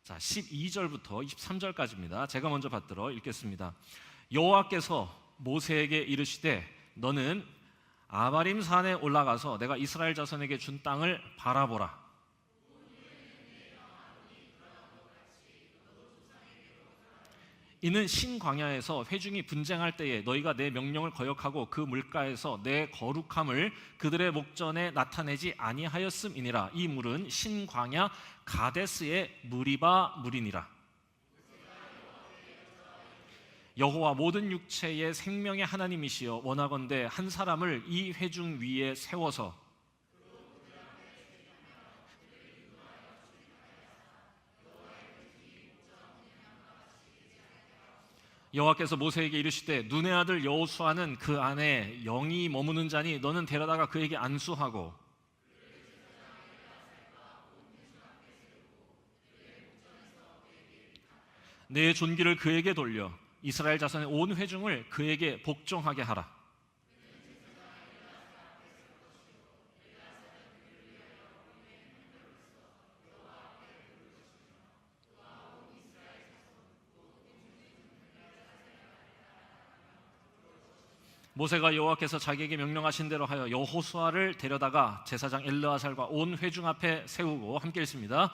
자, 12절부터 23절까지입니다. 제가 먼저 받들어 읽겠습니다. 여호와께서 모세에게 이르시되 너는 아바림 산에 올라가서 내가 이스라엘 자손에게 준 땅을 바라보라. 이는 신광야에서 회중이 분쟁할 때에 너희가 내 명령을 거역하고 그 물가에서 내 거룩함을 그들의 목전에 나타내지 아니하였음이니라. 이 물은 신광야 가데스의 무리바 물이니라. 여호와 모든 육체의 생명의 하나님이시여 원하건대 한 사람을 이 회중 위에 세워서 여호와께서 모세에게 이르시되 눈의 아들 여호수아는 그 안에 영이 머무는 자니 너는 데려다가 그에게 안수하고 내 존귀를 그에게 돌려 이스라엘 자손의 온 회중을 그에게 복종하게 하라. 모세가 여호와께서 자기에게 명령하신 대로 하여 여호수아를 데려다가 제사장 엘르아살과 온 회중 앞에 세우고 함께 읽습니다.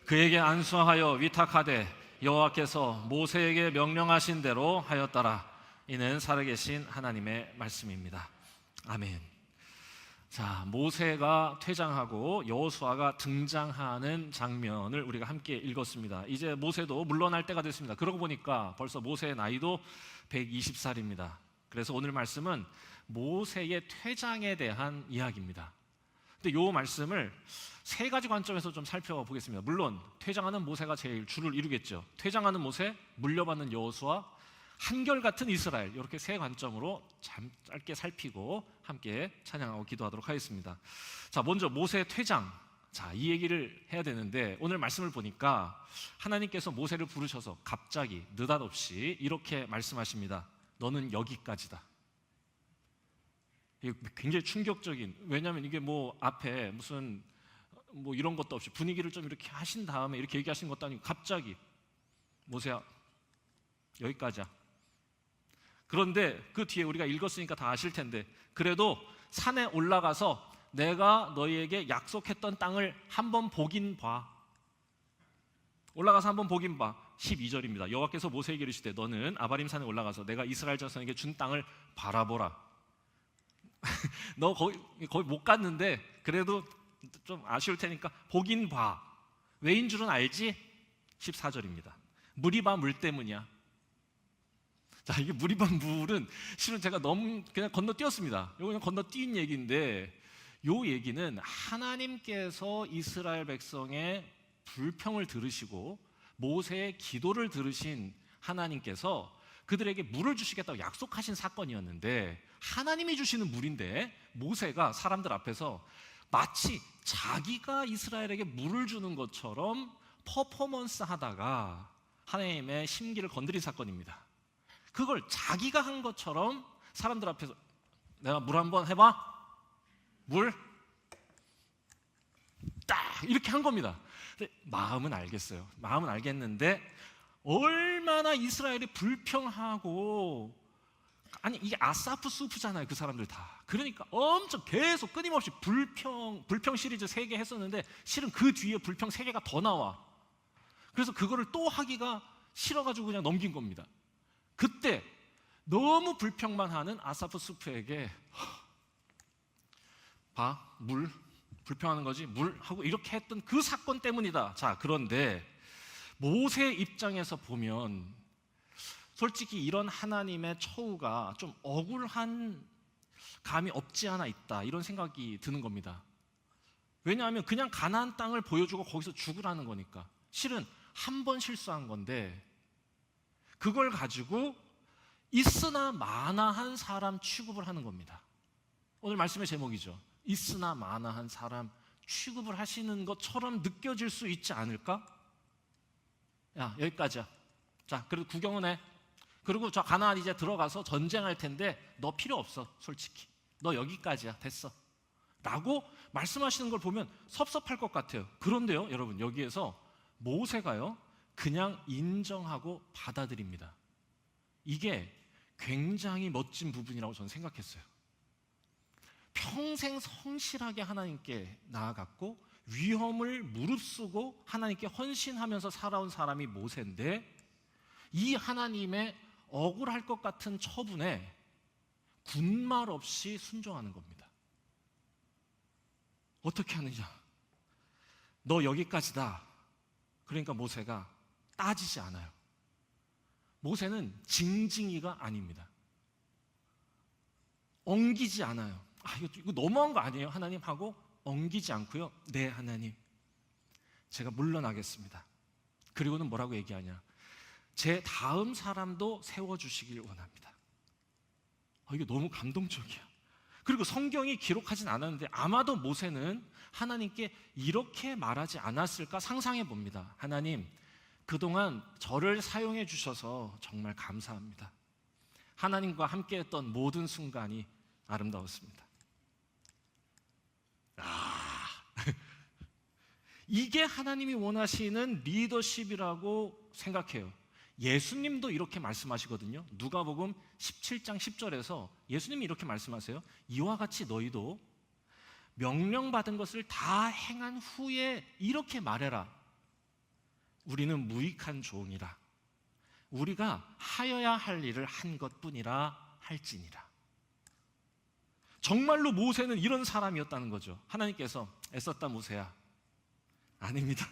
그에게 안수하여 위탁하되 여호와께서 모세에게 명령하신 대로 하였더라. 이는 살아계신 하나님의 말씀입니다. 아멘. 자, 모세가 퇴장하고 여호수아가 등장하는 장면을 우리가 함께 읽었습니다. 이제 모세도 물러날 때가 됐습니다. 그러고 보니까 벌써 모세의 나이도 120살입니다. 그래서 오늘 말씀은 모세의 퇴장에 대한 이야기입니다. 근데 이 말씀을 세 가지 관점에서 좀 살펴보겠습니다. 물론 퇴장하는 모세가 제일 주를 이루겠죠. 퇴장하는 모세, 물려받는 여호수아, 한결같은 이스라엘, 이렇게 세 관점으로 짧게 살피고 함께 찬양하고 기도하도록 하겠습니다. 자, 먼저 모세의 퇴장. 자, 이 얘기를 해야 되는데 오늘 말씀을 보니까 하나님께서 모세를 부르셔서 갑자기 느닷없이 이렇게 말씀하십니다. 너는 여기까지다. 이게 굉장히 충격적인, 왜냐하면 이게 뭐 앞에 무슨 뭐 이런 것도 없이 분위기를 좀 이렇게 하신 다음에 이렇게 얘기하신 것도 아니고 갑자기 모세야 여기까지야. 그런데 그 뒤에 우리가 읽었으니까 다 아실 텐데 그래도 산에 올라가서 내가 너희에게 약속했던 땅을 한번 보긴 봐. 올라가서 한번 보긴 봐. 12절입니다. 여호와께서 모세에게 이르시되 너는 아바림 산에 올라가서 내가 이스라엘 자손에게 준 땅을 바라보라. 너 거기 못 갔는데 그래도 좀 아쉬울 테니까 보긴 봐. 왜인 줄은 알지? 14절입니다. 무리바 물 때문이야. 자, 이게 무리바 물은 실은 제가 너무 그냥 건너뛰었습니다. 이거 그냥 건너뛴 얘기인데 이 얘기는 하나님께서 이스라엘 백성의 불평을 들으시고 모세의 기도를 들으신 하나님께서 그들에게 물을 주시겠다고 약속하신 사건이었는데 하나님이 주시는 물인데 모세가 사람들 앞에서 마치 자기가 이스라엘에게 물을 주는 것처럼 퍼포먼스 하다가 하나님의 심기를 건드린 사건입니다. 그걸 자기가 한 것처럼 사람들 앞에서 내가 물 한번 해봐? 물? 딱 이렇게 한 겁니다. 근데 마음은 알겠어요. 마음은 알겠는데 얼마나 이스라엘이 불평하고, 아니 이게 아사프 수프잖아요. 그 사람들 다. 그러니까 엄청 계속 끊임없이 불평 시리즈 3개 했었는데 실은 그 뒤에 불평 3개가 더 나와. 그래서 그거를 또 하기가 싫어가지고 그냥 넘긴 겁니다. 그때 너무 불평만 하는 아사프 수프에게 봐, 물 불평하는 거지, 물 하고 이렇게 했던 그 사건 때문이다. 자, 그런데 모세 입장에서 보면 솔직히 이런 하나님의 처우가 좀 억울한 감이 없지 않아 있다, 이런 생각이 드는 겁니다. 왜냐하면 그냥 가나안 땅을 보여주고 거기서 죽으라는 거니까. 실은 한 번 실수한 건데 그걸 가지고 있으나 마나한 사람 취급을 하는 겁니다. 오늘 말씀의 제목이죠. 있으나 마나한 사람 취급을 하시는 것처럼 느껴질 수 있지 않을까? 야, 여기까지야. 자, 그래도 구경은 해. 그리고 저 가나안 이제 들어가서 전쟁할 텐데 너 필요 없어. 솔직히 너 여기까지야. 됐어 라고 말씀하시는 걸 보면 섭섭할 것 같아요. 그런데요, 여러분, 여기에서 모세가요 그냥 인정하고 받아들입니다. 이게 굉장히 멋진 부분이라고 저는 생각했어요. 평생 성실하게 하나님께 나아갔고 위험을 무릅쓰고 하나님께 헌신하면서 살아온 사람이 모세인데, 이 하나님의 억울할 것 같은 처분에 군말 없이 순종하는 겁니다. 어떻게 하느냐? 너 여기까지다. 그러니까 모세가 따지지 않아요. 모세는 징징이가 아닙니다. 엉기지 않아요. 이거 너무한 거 아니에요? 하나님 하고 엉기지 않고요. 네, 하나님, 제가 물러나겠습니다. 그리고는 뭐라고 얘기하냐? 제 다음 사람도 세워주시길 원합니다. 이게 너무 감동적이야. 그리고 성경이 기록하진 않았는데 아마도 모세는 하나님께 이렇게 말하지 않았을까 상상해 봅니다. 하나님, 그동안 저를 사용해 주셔서 정말 감사합니다. 하나님과 함께했던 모든 순간이 아름다웠습니다. 이게 하나님이 원하시는 리더십이라고 생각해요. 예수님도 이렇게 말씀하시거든요. 누가복음 17장 10절에서 예수님이 이렇게 말씀하세요. 이와 같이 너희도 명령받은 것을 다 행한 후에 이렇게 말해라. 우리는 무익한 종이라. 우리가 하여야 할 일을 한 것뿐이라 할지니라. 정말로 모세는 이런 사람이었다는 거죠. 하나님께서 애썼다 모세야. 아닙니다.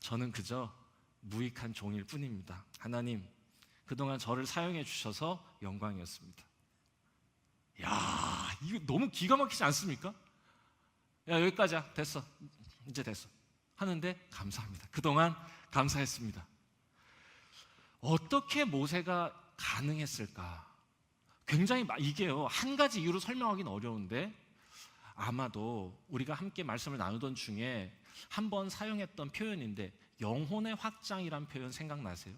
저는 그저 무익한 종일 뿐입니다. 하나님, 그동안 저를 사용해 주셔서 영광이었습니다. 야, 이거 너무 기가 막히지 않습니까? 야, 여기까지야. 됐어. 이제 됐어. 하는데 감사합니다. 그동안 감사했습니다. 어떻게 모세가 가능했을까? 굉장히 이게요, 한 가지 이유로 설명하기는 어려운데 아마도 우리가 함께 말씀을 나누던 중에 한번 사용했던 표현인데, 영혼의 확장이란 표현 생각나세요?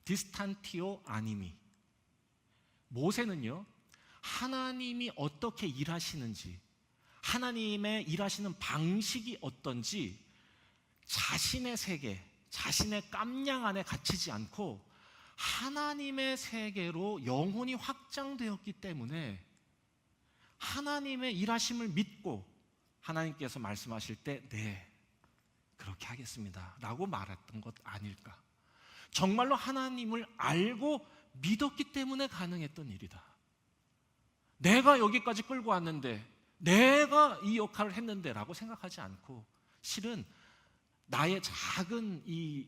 디스탄티오 아니미. 모세는요, 하나님이 어떻게 일하시는지, 하나님의 일하시는 방식이 어떤지 자신의 세계, 자신의 깜냥 안에 갇히지 않고 하나님의 세계로 영혼이 확장되었기 때문에 하나님의 일하심을 믿고 하나님께서 말씀하실 때 네, 그렇게 하겠습니다 라고 말했던 것 아닐까. 정말로 하나님을 알고 믿었기 때문에 가능했던 일이다. 내가 여기까지 끌고 왔는데, 내가 이 역할을 했는데 라고 생각하지 않고, 실은 나의 작은 이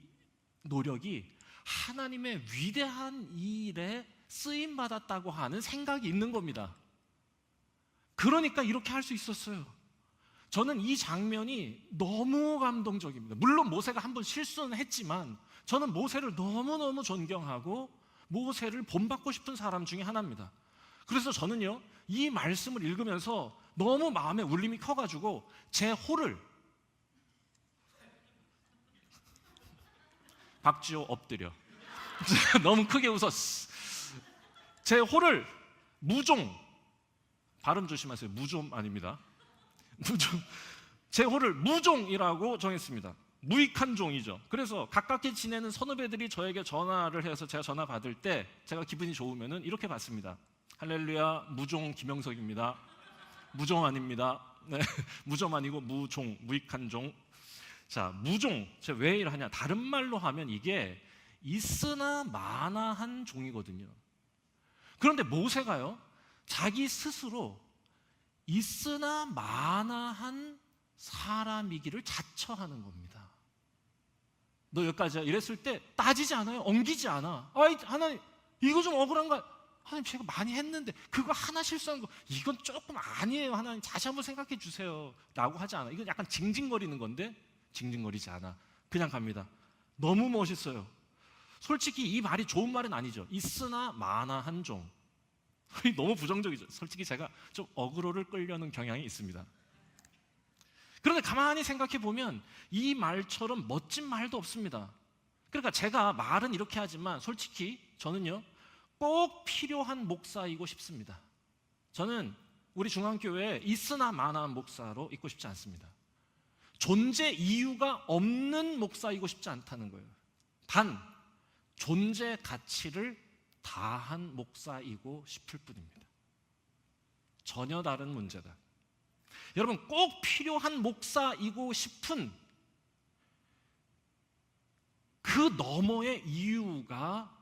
노력이 하나님의 위대한 일에 쓰임받았다고 하는 생각이 있는 겁니다. 그러니까 이렇게 할 수 있었어요. 저는 이 장면이 너무 감동적입니다. 물론 모세가 한번 실수는 했지만 저는 모세를 너무너무 존경하고 모세를 본받고 싶은 사람 중에 하나입니다. 그래서 저는요, 이 말씀을 읽으면서 너무 마음에 울림이 커가지고 제 호를, 박지호 엎드려. 너무 크게 웃었어. 제 호를 무종, 발음 조심하세요. 무좀 아닙니다. 무종. 제 호를 무종이라고 정했습니다. 무익한 종이죠. 그래서 가깝게 지내는 선후배들이 저에게 전화를 해서 제가 전화 받을 때 제가 기분이 좋으면은 이렇게 받습니다. 할렐루야, 무종 김영석입니다. 무종 아닙니다. 네, 무종 아니고 무종, 무익한 종. 자, 무종, 제가 왜 이러냐? 다른 말로 하면 이게 있으나 마나한 종이거든요. 그런데 모세가요, 자기 스스로 있으나 마나한 사람이기를 자처하는 겁니다. 너 여기까지야 이랬을 때 따지지 않아요. 엉기지 않아. 하나님, 이거 좀 억울한가? 하나님, 제가 많이 했는데 그거 하나 실수한 거 이건 조금 아니에요. 하나님, 다시 한번 생각해 주세요 라고 하지 않아. 이건 약간 징징거리는 건데 징징거리지 않아. 그냥 갑니다. 너무 멋있어요. 솔직히 이 말이 좋은 말은 아니죠. 있으나 마나한 종. 너무 부정적이죠. 솔직히 제가 좀 어그로를 끌려는 경향이 있습니다. 그런데 가만히 생각해 보면 이 말처럼 멋진 말도 없습니다. 그러니까 제가 말은 이렇게 하지만 솔직히 저는요, 꼭 필요한 목사이고 싶습니다. 저는 우리 중앙교회에 있으나 마나한 목사로 있고 싶지 않습니다. 존재 이유가 없는 목사이고 싶지 않다는 거예요. 단 존재 가치를 다한 목사이고 싶을 뿐입니다. 전혀 다른 문제다. 여러분, 꼭 필요한 목사이고 싶은 그 너머의 이유가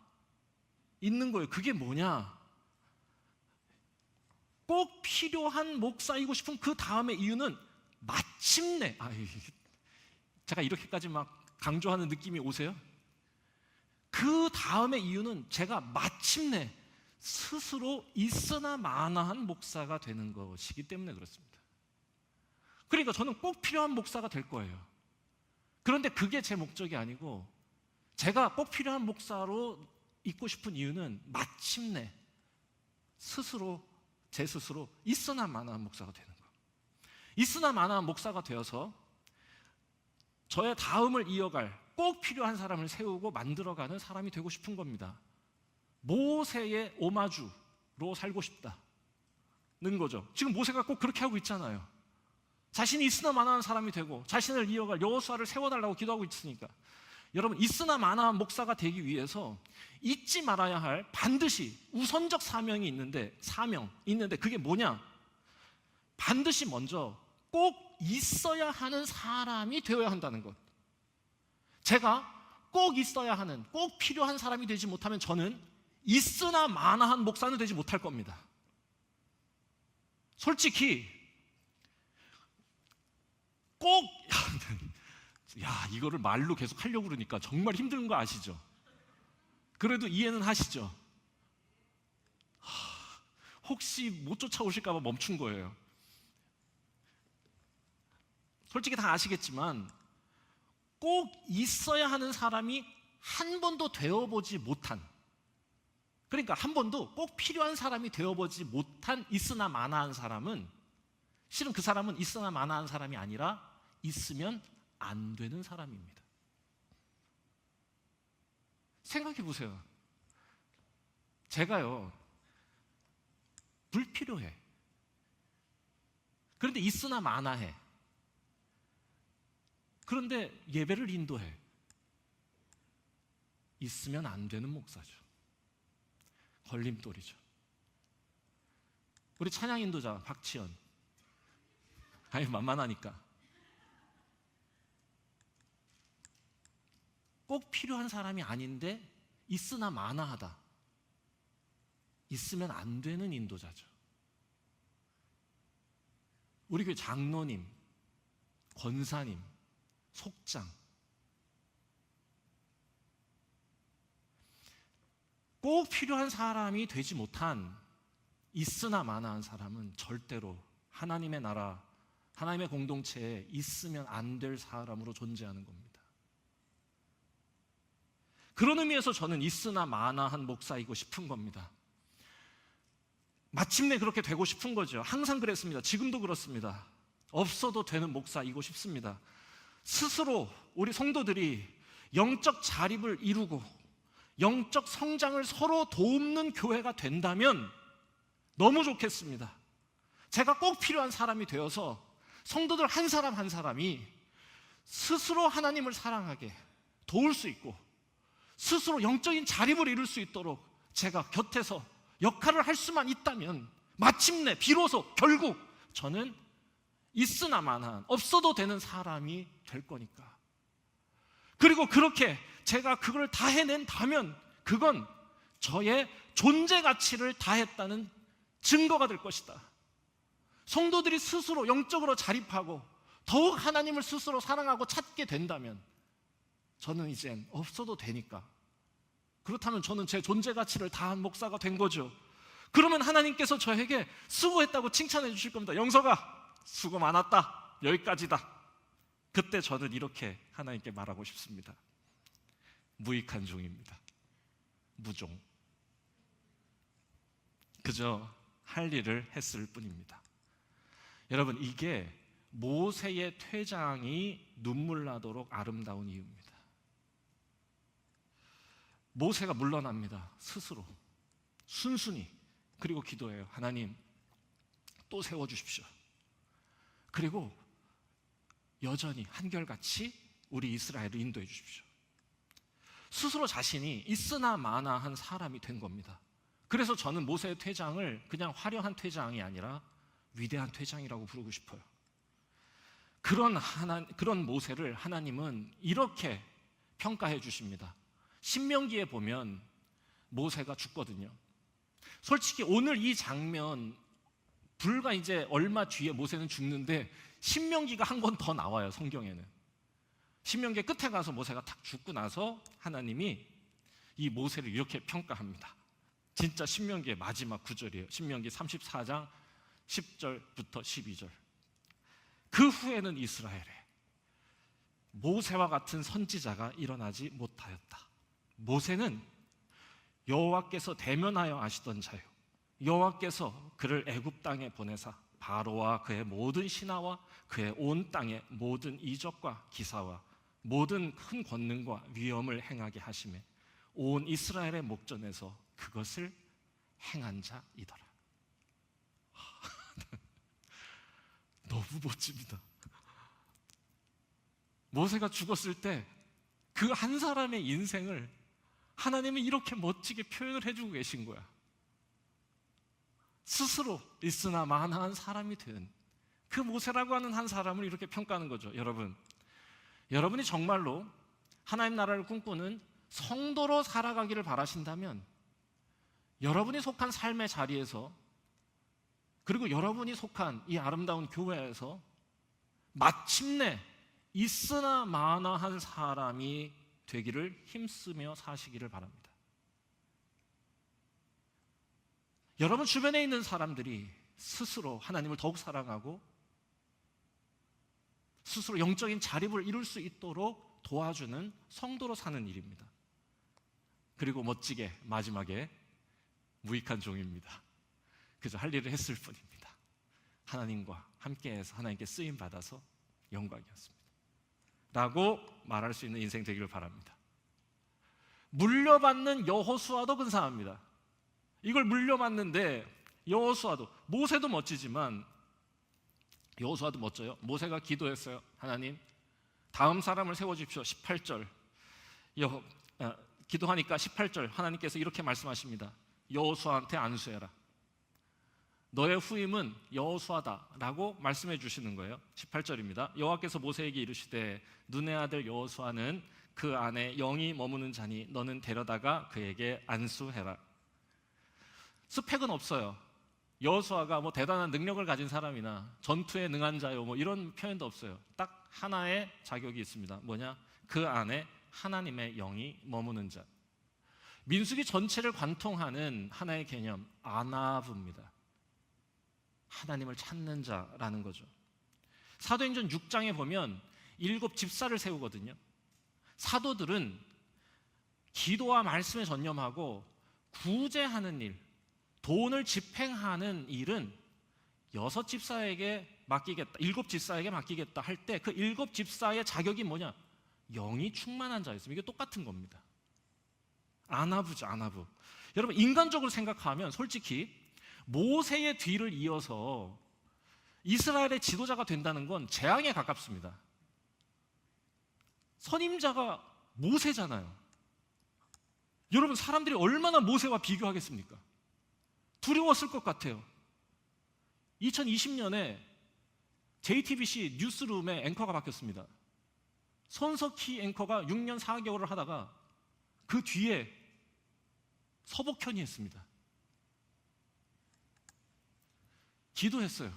있는 거예요. 그게 뭐냐? 꼭 필요한 목사이고 싶은 그 다음의 이유는 마침내, 제가 이렇게까지 막 강조하는 느낌이 오세요? 그 다음의 이유는 제가 마침내 스스로 있으나 마나한 목사가 되는 것이기 때문에 그렇습니다. 그러니까 저는 꼭 필요한 목사가 될 거예요. 그런데 그게 제 목적이 아니고, 제가 꼭 필요한 목사로 있고 싶은 이유는 마침내 제 스스로 있으나 마나한 목사가 되는 거예요. 있으나 마나한 목사가 되어서 저의 다음을 이어갈 꼭 필요한 사람을 세우고 만들어가는 사람이 되고 싶은 겁니다. 모세의 오마주로 살고 싶다는 거죠. 지금 모세가 꼭 그렇게 하고 있잖아요. 자신이 있으나 마나한 사람이 되고 자신을 이어갈 여호수아를 세워달라고 기도하고 있으니까. 여러분, 있으나 마나한 목사가 되기 위해서 잊지 말아야 할 반드시 우선적 사명이 있는데 그게 뭐냐? 반드시 먼저 꼭 있어야 하는 사람이 되어야 한다는 것. 제가 꼭 있어야 하는, 꼭 필요한 사람이 되지 못하면 저는 있으나 마나한 목사는 되지 못할 겁니다. 솔직히 꼭 이거를 말로 계속 하려고 그러니까 정말 힘든 거 아시죠? 그래도 이해는 하시죠? 혹시 못 쫓아오실까 봐 멈춘 거예요. 솔직히 다 아시겠지만 꼭 있어야 하는 사람이 한 번도 되어보지 못한, 그러니까 한 번도 꼭 필요한 사람이 되어보지 못한 있으나 마나한 사람은, 실은 그 사람은 있으나 마나한 사람이 아니라 있으면 안 되는 사람입니다. 생각해 보세요. 제가요, 불필요해. 그런데 있으나 마나해. 그런데 예배를 인도해. 있으면 안 되는 목사죠. 걸림돌이죠. 우리 찬양 인도자 박지연, 만만하니까 꼭 필요한 사람이 아닌데 있으나 마나하다. 있으면 안 되는 인도자죠. 우리 교회 장로님, 권사님, 속장, 꼭 필요한 사람이 되지 못한 있으나 마나한 사람은 절대로 하나님의 나라, 하나님의 공동체에 있으면 안 될 사람으로 존재하는 겁니다. 그런 의미에서 저는 있으나 마나한 목사이고 싶은 겁니다. 마침내 그렇게 되고 싶은 거죠. 항상 그랬습니다. 지금도 그렇습니다. 없어도 되는 목사이고 싶습니다. 스스로 우리 성도들이 영적 자립을 이루고 영적 성장을 서로 돕는 교회가 된다면 너무 좋겠습니다. 제가 꼭 필요한 사람이 되어서 성도들 한 사람 한 사람이 스스로 하나님을 사랑하게 도울 수 있고 스스로 영적인 자립을 이룰 수 있도록 제가 곁에서 역할을 할 수만 있다면 마침내 비로소 결국 저는 있으나 마나한, 없어도 되는 사람이 될 거니까. 그리고 그렇게 제가 그걸 다 해낸다면 그건 저의 존재 가치를 다했다는 증거가 될 것이다. 성도들이 스스로 영적으로 자립하고 더욱 하나님을 스스로 사랑하고 찾게 된다면 저는 이젠 없어도 되니까, 그렇다면 저는 제 존재 가치를 다한 목사가 된 거죠. 그러면 하나님께서 저에게 수고했다고 칭찬해 주실 겁니다. 영석아, 수고 많았다. 여기까지다. 그때 저는 이렇게 하나님께 말하고 싶습니다. 무익한 종입니다. 무종. 그저 할 일을 했을 뿐입니다. 여러분, 이게 모세의 퇴장이 눈물 나도록 아름다운 이유입니다. 모세가 물러납니다. 스스로 순순히. 그리고 기도해요. 하나님, 또 세워주십시오. 그리고 여전히 한결같이 우리 이스라엘을 인도해 주십시오. 스스로 자신이 있으나 마나한 사람이 된 겁니다. 그래서 저는 모세의 퇴장을 그냥 화려한 퇴장이 아니라 위대한 퇴장이라고 부르고 싶어요. 그런 모세를 하나님은 이렇게 평가해 주십니다. 신명기에 보면 모세가 죽거든요. 솔직히 오늘 이 장면 불과 이제 얼마 뒤에 모세는 죽는데 신명기가 한 권 더 나와요. 성경에는. 신명기 끝에 가서 모세가 탁 죽고 나서 하나님이 이 모세를 이렇게 평가합니다. 진짜 신명기의 마지막 구절이에요. 신명기 34장 10절부터 12절. 그 후에는 이스라엘에 모세와 같은 선지자가 일어나지 못하였다. 모세는 여호와께서 대면하여 아시던 자요, 여호와께서 그를 애굽 땅에 보내사 바로와 그의 모든 신하와 그의 온 땅의 모든 이적과 기사와 모든 큰 권능과 위엄을 행하게 하시매 온 이스라엘의 목전에서 그것을 행한 자이더라. 너무 멋집니다. 모세가 죽었을 때 그 한 사람의 인생을 하나님은 이렇게 멋지게 표현을 해주고 계신 거야. 스스로 있으나 마나한 사람이 된 그 모세라고 하는 한 사람을 이렇게 평가하는 거죠. 여러분이 정말로 하나님 나라를 꿈꾸는 성도로 살아가기를 바라신다면 여러분이 속한 삶의 자리에서, 그리고 여러분이 속한 이 아름다운 교회에서 마침내 있으나 마나한 사람이 되기를 힘쓰며 사시기를 바랍니다. 여러분 주변에 있는 사람들이 스스로 하나님을 더욱 사랑하고 스스로 영적인 자립을 이룰 수 있도록 도와주는 성도로 사는 일입니다. 그리고 멋지게 마지막에 무익한 종입니다. 그저 할 일을 했을 뿐입니다. 하나님과 함께해서 하나님께 쓰임 받아서 영광이었습니다 라고 말할 수 있는 인생 되기를 바랍니다. 물려받는 여호수아도 근사합니다. 이걸 물려받는데 여호수아도, 모세도 멋지지만 여호수아도 멋져요. 모세가 기도했어요. 하나님, 다음 사람을 세워주십시오. 18절 기도하니까 18절 하나님께서 이렇게 말씀하십니다. 여호수아한테 안수해라. 너의 후임은 여호수아다라고 말씀해 주시는 거예요. 18절입니다. 여호와께서 모세에게 이르시되 눈의 아들 여호수아는 그 안에 영이 머무는 자니 너는 데려다가 그에게 안수해라. 스펙은 없어요. 여호수아가 뭐 대단한 능력을 가진 사람이나 전투에 능한 자요 뭐 이런 표현도 없어요. 딱 하나의 자격이 있습니다. 뭐냐? 그 안에 하나님의 영이 머무는 자. 민수기 전체를 관통하는 하나의 개념, 아나브입니다. 하나님을 찾는 자라는 거죠. 사도행전 6장에 보면 7 집사를 세우거든요. 사도들은 기도와 말씀에 전념하고 구제하는 일, 돈을 집행하는 일은 6 집사에게 맡기겠다, 7 집사에게 맡기겠다 할 때 그 7 집사의 자격이 뭐냐? 영이 충만한 자였습니다. 이게 똑같은 겁니다. 아나브죠, 아나브. 여러분 인간적으로 생각하면 솔직히 모세의 뒤를 이어서 이스라엘의 지도자가 된다는 건 재앙에 가깝습니다. 선임자가 모세잖아요. 여러분 사람들이 얼마나 모세와 비교하겠습니까? 두려웠을 것 같아요. 2020년에 JTBC 뉴스룸의 앵커가 바뀌었습니다. 손석희 앵커가 6년 4개월을 하다가 그 뒤에 서복현이 했습니다. 기도했어요.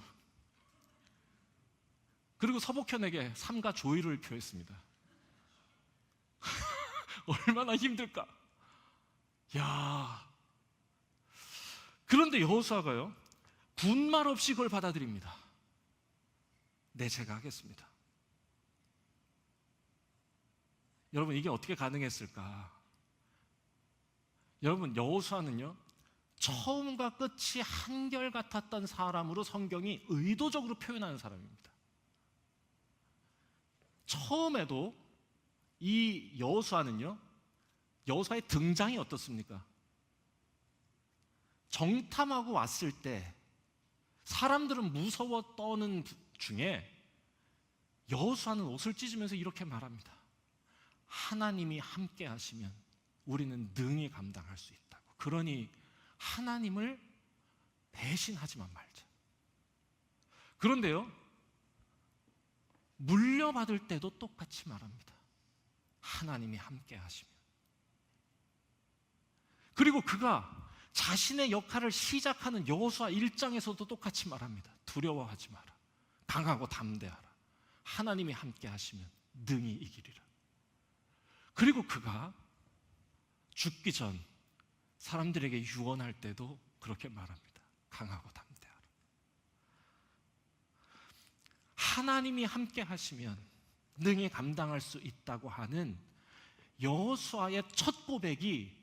그리고 서복현에게 삼가 조의를 표했습니다. 얼마나 힘들까? 야. 그런데 여호수아가요, 군말 없이 그걸 받아들입니다. 네, 제가 하겠습니다. 여러분 이게 어떻게 가능했을까? 여러분 여호수아는요, 처음과 끝이 한결같았던 사람으로 성경이 의도적으로 표현하는 사람입니다. 처음에도 이 여호수아는요, 여호수아의 등장이 어떻습니까? 정탐하고 왔을 때 사람들은 무서워 떠는 중에 여호수아는 옷을 찢으면서 이렇게 말합니다. 하나님이 함께 하시면 우리는 능히 감당할 수 있다고. 그러니 하나님을 배신하지만 말자. 그런데요, 물려받을 때도 똑같이 말합니다. 하나님이 함께 하시면. 그리고 그가 자신의 역할을 시작하는 여호수아 1장에서도 똑같이 말합니다. 두려워하지 마라. 강하고 담대하라. 하나님이 함께 하시면 능히 이기리라. 그리고 그가 죽기 전 사람들에게 유언할 때도 그렇게 말합니다. 강하고 담대하라. 하나님이 함께 하시면 능히 감당할 수 있다고 하는 여호수아의 첫 고백이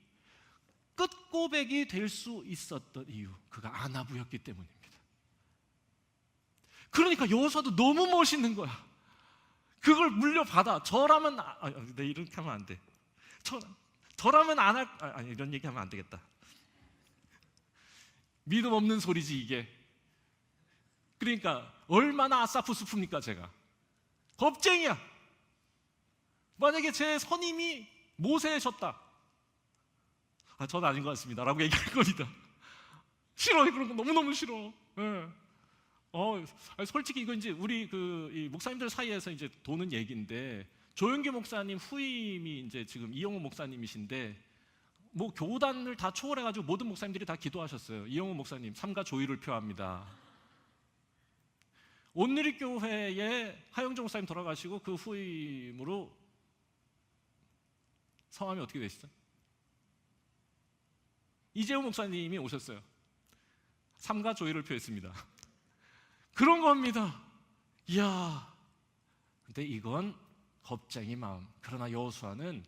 끝 고백이 될 수 있었던 이유, 그가 아나부였기 때문입니다. 그러니까 여호수아도 너무 멋있는 거야. 그걸 물려받아. 저라면 내 이렇게 하면 안 돼. 저라면 안 할. 아니 이런 얘기하면 안 되겠다. 믿음 없는 소리지 이게. 그러니까 얼마나 아사푸스프입니까 제가. 겁쟁이야. 만약에 제 선임이 모세셨다. 저는 아닌 것 같습니다 라고 얘기할 겁니다. 싫어요. 그런 거 너무너무 싫어. 네. 솔직히 이거 이제 우리 이 목사님들 사이에서 이제 도는 얘기인데, 조영규 목사님 후임이 이제 지금 이영호 목사님이신데, 뭐 교단을 다 초월해가지고 모든 목사님들이 다 기도하셨어요. 이영호 목사님 삼가 조의를 표합니다. 온누리교회에 하영정 목사님 돌아가시고 그 후임으로 성함이 어떻게 되시죠? 이재호 목사님이 오셨어요. 삼가 조의를 표했습니다. 그런 겁니다. 이야. 근데 이건 겁쟁이 마음. 그러나 여호수아는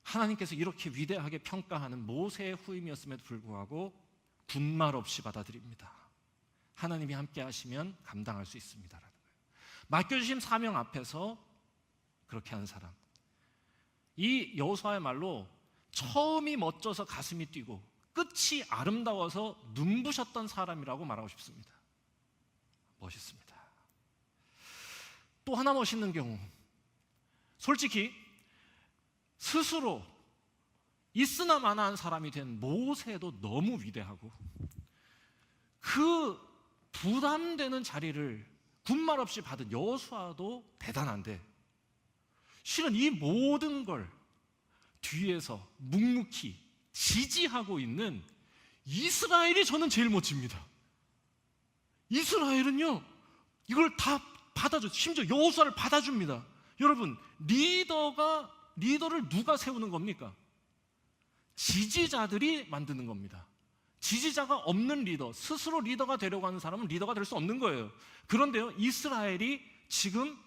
하나님께서 이렇게 위대하게 평가하는 모세의 후임이었음에도 불구하고 군말 없이 받아들입니다. 하나님이 함께 하시면 감당할 수 있습니다라는 거예요. 맡겨주신 사명 앞에서 그렇게 하는 사람. 이 여호수아의 말로 처음이 멋져서 가슴이 뛰고 끝이 아름다워서 눈부셨던 사람이라고 말하고 싶습니다. 멋있습니다. 또 하나 멋있는 경우, 솔직히 스스로 있으나 마나한 사람이 된 모세도 너무 위대하고 그 부담되는 자리를 군말 없이 받은 여호수아도 대단한데, 실은 이 모든 걸 뒤에서 묵묵히 지지하고 있는 이스라엘이 저는 제일 멋집니다. 이스라엘은요 이걸 다 받아줘. 심지어 여호수아를 받아줍니다. 여러분, 리더를 누가 세우는 겁니까? 지지자들이 만드는 겁니다. 지지자가 없는 리더, 스스로 리더가 되려고 하는 사람은 리더가 될 수 없는 거예요. 그런데요, 이스라엘이 지금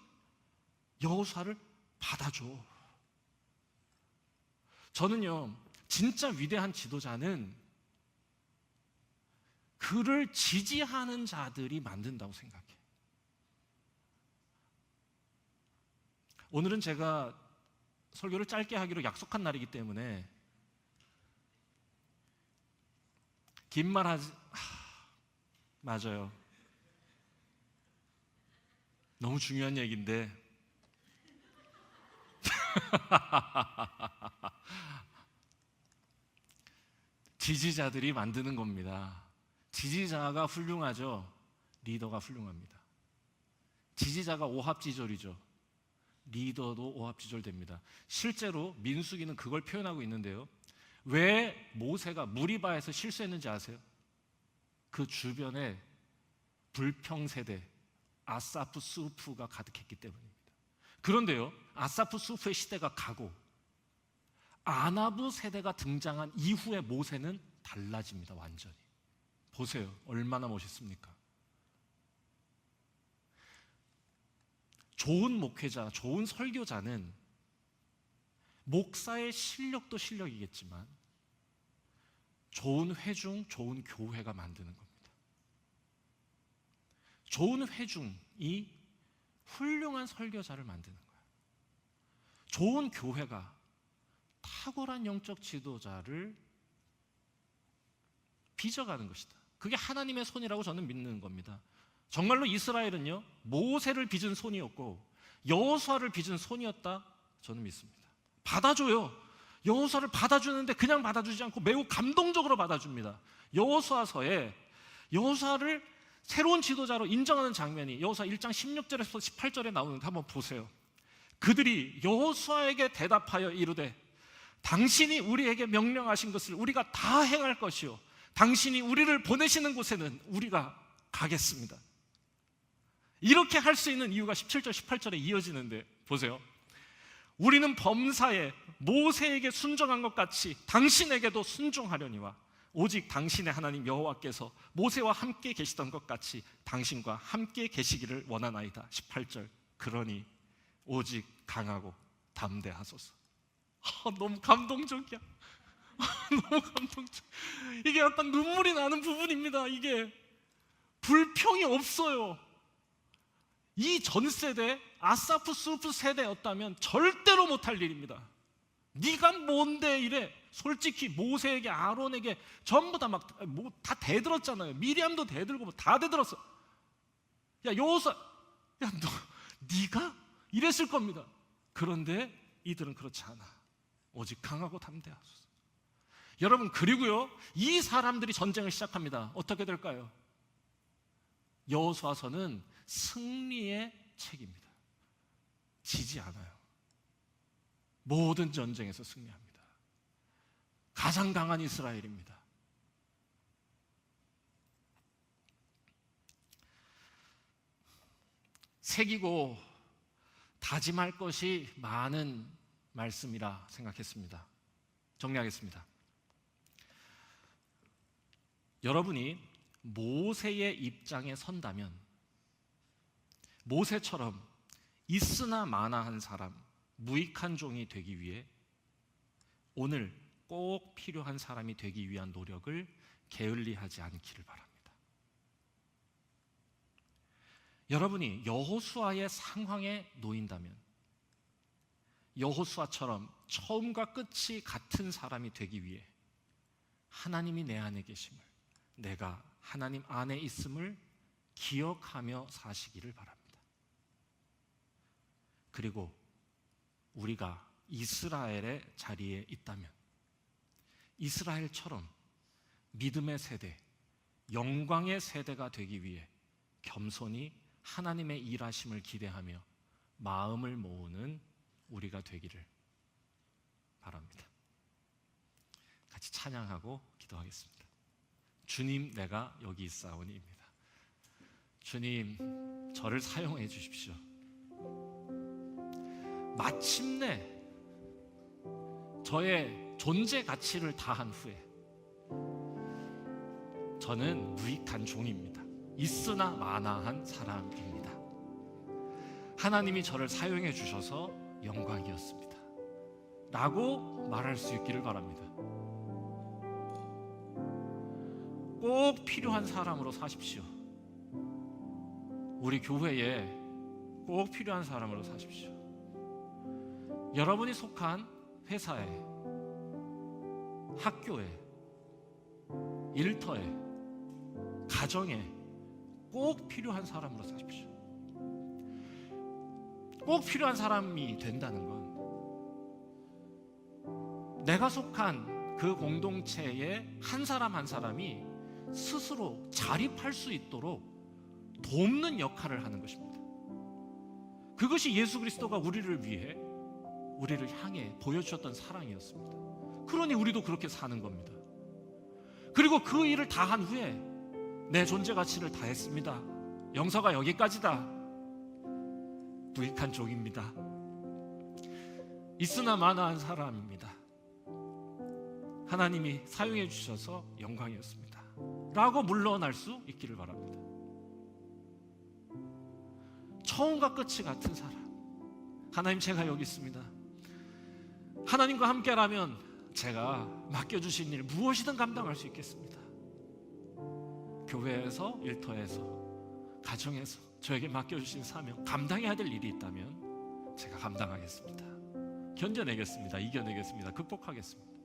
여호수아를 받아줘. 저는요, 진짜 위대한 지도자는 그를 지지하는 자들이 만든다고 생각해요. 오늘은 제가 설교를 짧게 하기로 약속한 날이기 때문에 긴 말 하지. 맞아요. 너무 중요한 얘기인데 지지자들이 만드는 겁니다. 지지자가 훌륭하죠. 리더가 훌륭합니다. 지지자가 오합지졸이죠. 리더도 오합지졸됩니다. 실제로 민수기는 그걸 표현하고 있는데요. 왜 모세가 무리바에서 실수했는지 아세요? 그 주변에 불평세대 아사프 수프가 가득했기 때문입니다. 그런데요, 아사프 수프의 시대가 가고 아나부 세대가 등장한 이후의 모세는 달라집니다. 완전히. 보세요, 얼마나 멋있습니까? 좋은 목회자, 좋은 설교자는 목사의 실력도 실력이겠지만 좋은 회중, 좋은 교회가 만드는 겁니다. 좋은 회중이 훌륭한 설교자를 만드는 거예요. 좋은 교회가 탁월한 영적 지도자를 빚어가는 것이다. 그게 하나님의 손이라고 저는 믿는 겁니다. 정말로 이스라엘은요, 모세를 빚은 손이었고 여호수아를 빚은 손이었다, 저는 믿습니다. 받아줘요. 여호수아를 받아주는데 그냥 받아주지 않고 매우 감동적으로 받아줍니다. 여호수아서에 여호수아를 새로운 지도자로 인정하는 장면이 여호수아 1장 16절에서 18절에 나오는데 한번 보세요. 그들이 여호수아에게 대답하여 이르되 당신이 우리에게 명령하신 것을 우리가 다 행할 것이요 당신이 우리를 보내시는 곳에는 우리가 가겠습니다. 이렇게 할 수 있는 이유가 17절 18절에 이어지는데 보세요. 우리는 범사에 모세에게 순종한 것 같이 당신에게도 순종하려니와 오직 당신의 하나님 여호와께서 모세와 함께 계시던 것 같이 당신과 함께 계시기를 원하나이다. 18절 그러니 오직 강하고 담대하소서. 너무 감동적이야. 너무 감동적. 이게 약간 눈물이 나는 부분입니다. 이게 불평이 없어요. 이 전 세대 아사프 수프 세대였다면 절대로 못할 일입니다. 네가 뭔데 이래. 솔직히 모세에게 아론에게 전부 다 막 다 대들었잖아요. 미리암도 대들고 다 대들었어. 야 여호수아, 야 너 네가 이랬을 겁니다. 그런데 이들은 그렇지 않아. 오직 강하고 담대하소서. 여러분 그리고요 이 사람들이 전쟁을 시작합니다. 어떻게 될까요? 여호수아서는 승리의 책입니다. 지지 않아요. 모든 전쟁에서 승리합니다. 가장 강한 이스라엘입니다. 새기고 다짐할 것이 많은 말씀이라 생각했습니다. 정리하겠습니다. 여러분이 모세의 입장에 선다면 모세처럼 있으나 마나한 사람, 무익한 종이 되기 위해 오늘 꼭 필요한 사람이 되기 위한 노력을 게을리하지 않기를 바랍니다. 여러분이 여호수아의 상황에 놓인다면 여호수아처럼 처음과 끝이 같은 사람이 되기 위해 하나님이 내 안에 계심을, 내가 하나님 안에 있음을 기억하며 사시기를 바랍니다. 그리고 우리가 이스라엘의 자리에 있다면 이스라엘처럼 믿음의 세대, 영광의 세대가 되기 위해 겸손히 하나님의 일하심을 기대하며 마음을 모으는 우리가 되기를 바랍니다. 같이 찬양하고 기도하겠습니다. 주님 내가 여기 있사오니입니다. 주님 저를 사용해 주십시오. 마침내 저의 존재 가치를 다한 후에 저는 무익한 종입니다. 있으나 마나한 사람입니다. 하나님이 저를 사용해 주셔서 영광이었습니다 라고 말할 수 있기를 바랍니다. 꼭 필요한 사람으로 사십시오. 우리 교회에 꼭 필요한 사람으로 사십시오. 여러분이 속한 회사에, 학교에, 일터에, 가정에 꼭 필요한 사람으로 사십시오. 꼭 필요한 사람이 된다는 건 내가 속한 그 공동체의 한 사람 한 사람이 스스로 자립할 수 있도록 돕는 역할을 하는 것입니다. 그것이 예수 그리스도가 우리를 위해, 우리를 향해 보여주셨던 사랑이었습니다. 그러니 우리도 그렇게 사는 겁니다. 그리고 그 일을 다 한 후에 내 존재 가치를 다했습니다. 영서가 여기까지다. 무익한 종입니다. 있으나 마나한 사람입니다. 하나님이 사용해 주셔서 영광이었습니다 라고 물러날 수 있기를 바랍니다. 처음과 끝이 같은 사람. 하나님 제가 여기 있습니다. 하나님과 함께라면 제가 맡겨주신 일 무엇이든 감당할 수 있겠습니다. 교회에서, 일터에서, 가정에서 저에게 맡겨주신 사명, 감당해야 될 일이 있다면 제가 감당하겠습니다. 견뎌내겠습니다. 이겨내겠습니다. 극복하겠습니다.